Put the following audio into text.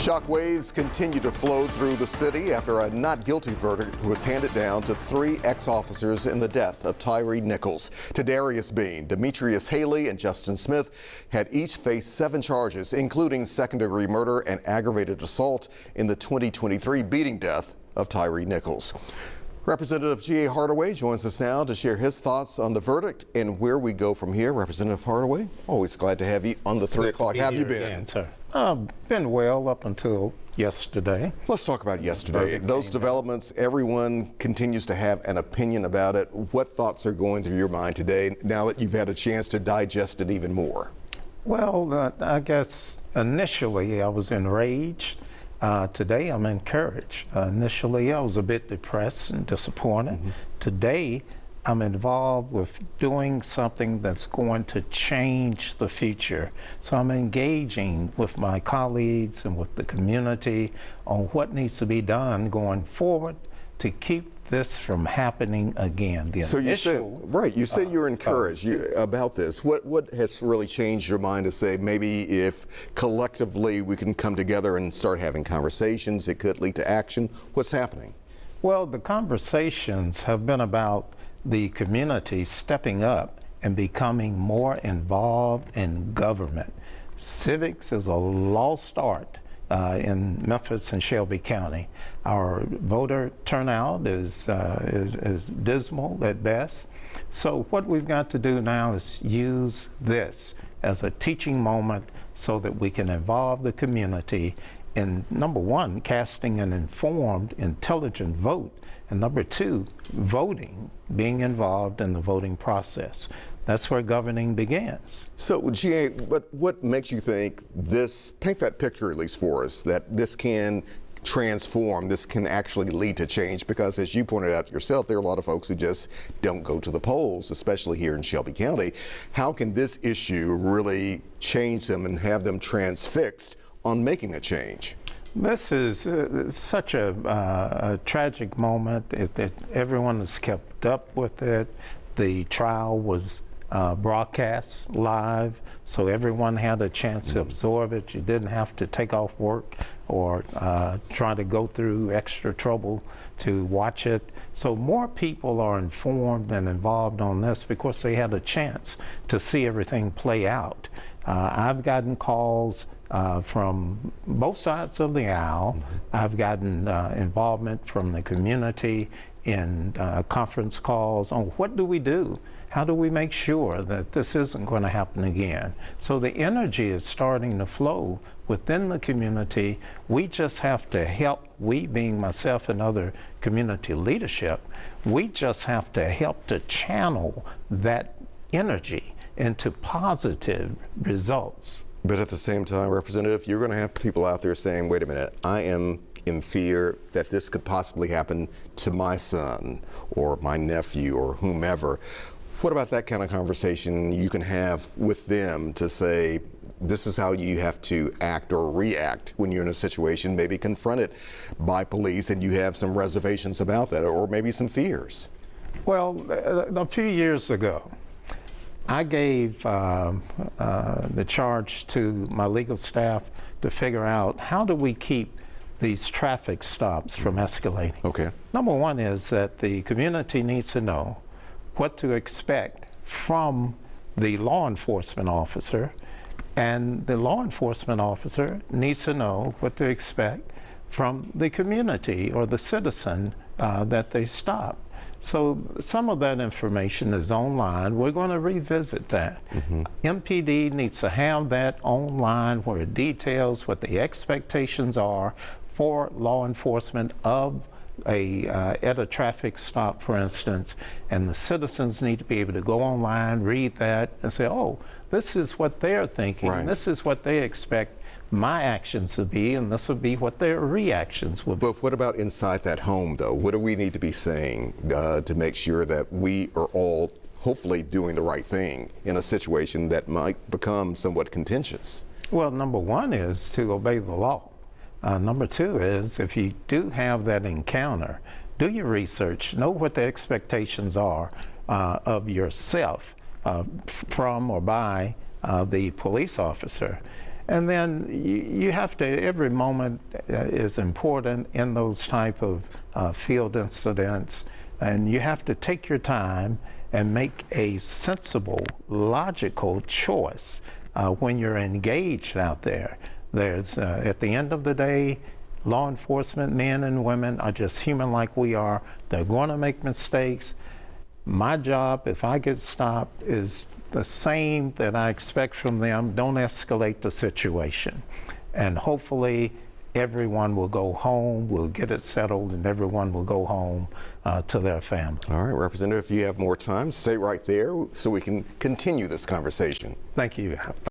Shockwaves continue to flow through the city after a not guilty verdict was handed down to 3 ex-officers in the death of Tyre Nichols. Tadarius Bean, Demetrius Haley, and Justin Smith had each faced 7 charges, including second-degree murder and aggravated assault in the 2023 beating death of Tyre Nichols. Representative G.A. Hardaway joins us now to share his thoughts on the verdict and where we go from here. Representative Hardaway, always glad to have you on the 3 o'clock. How have you been? Again, sir. Been well up until yesterday. Let's talk about yesterday. Those developments, everyone continues to have an opinion about it. What thoughts are going through your mind today now that you've had a chance to digest it even more? Well, I guess initially I was enraged. Today I'm encouraged. Initially I was a bit depressed and disappointed. Today I'm involved with doing something that's going to change the future. So I'm engaging with my colleagues and with the community on what needs to be done going forward to keep this from happening again. So you said, right, you say you're encouraged about this. What has really changed your mind to say maybe if collectively we can come together and start having conversations, it could lead to action? What's happening? Well, the conversations have been about the community stepping up and becoming more involved in government. Civics is a lost art in Memphis and Shelby County. Our voter turnout is dismal at best. So what we've got to do now is use this as a teaching moment so that we can involve the community in, number one, casting an informed, intelligent vote, and number 2, voting, being involved in the voting process. That's where governing begins. So, G.A., what makes you think this, paint that picture at least for us, that this can transform, this can actually lead to change? Because as you pointed out yourself, there are a lot of folks who just don't go to the polls, especially here in Shelby County. How can this issue really change them and have them transfixed on making a change? This is such a tragic moment that everyone has kept up with it. The trial was broadcast live, so everyone had a chance to absorb it. You didn't have to take off work or try to go through extra trouble to watch it. So more people are informed and involved on this because they had a chance to see everything play out. I've gotten calls from both sides of the aisle. I've gotten involvement from the community in conference calls on what do we do? How do we make sure that this isn't going to happen again? So the energy is starting to flow within the community. We just have to help, we being myself and other community leadership, we just have to help to channel that energy into positive results. But at the same time, Representative, you're going to have people out there saying, wait a minute, I am in fear that this could possibly happen to my son or my nephew or whomever. What about that kind of conversation you can have with them to say, this is how you have to act or react when you're in a situation maybe confronted by police and you have some reservations about that or maybe some fears? Well, a few years ago, I gave the charge to my legal staff to figure out how do we keep these traffic stops from escalating. Okay. Number one is that the community needs to know what to expect from the law enforcement officer, and the law enforcement officer needs to know what to expect from the community or the citizen that they stop. So some of that information is online. We're going to revisit that. MPD needs to have that online where it details what the expectations are for law enforcement of at a traffic stop, for instance, and the citizens need to be able to go online, read that, and say, oh, this is what they're thinking, right. This is what they expect my actions to be, and this would be what their reactions would be. But what about inside that home, though? What do we need to be saying to make sure that we are all hopefully doing the right thing in a situation that might become somewhat contentious? Well, number one is to obey the law. Number 2 is if you do have that encounter, do your research, know what the expectations are of yourself from or by the police officer. And then you have to, every moment is important in those type of field incidents, and you have to take your time and make a sensible, logical choice when you're engaged out there. There's, at the end of the day, law enforcement men and women are just human like we are. They're going to make mistakes. My job, if I get stopped, is the same that I expect from them. Don't escalate the situation. And hopefully everyone will go home, we'll get it settled, and everyone will go home to their family. All right, Representative, if you have more time, stay right there so we can continue this conversation. Thank you.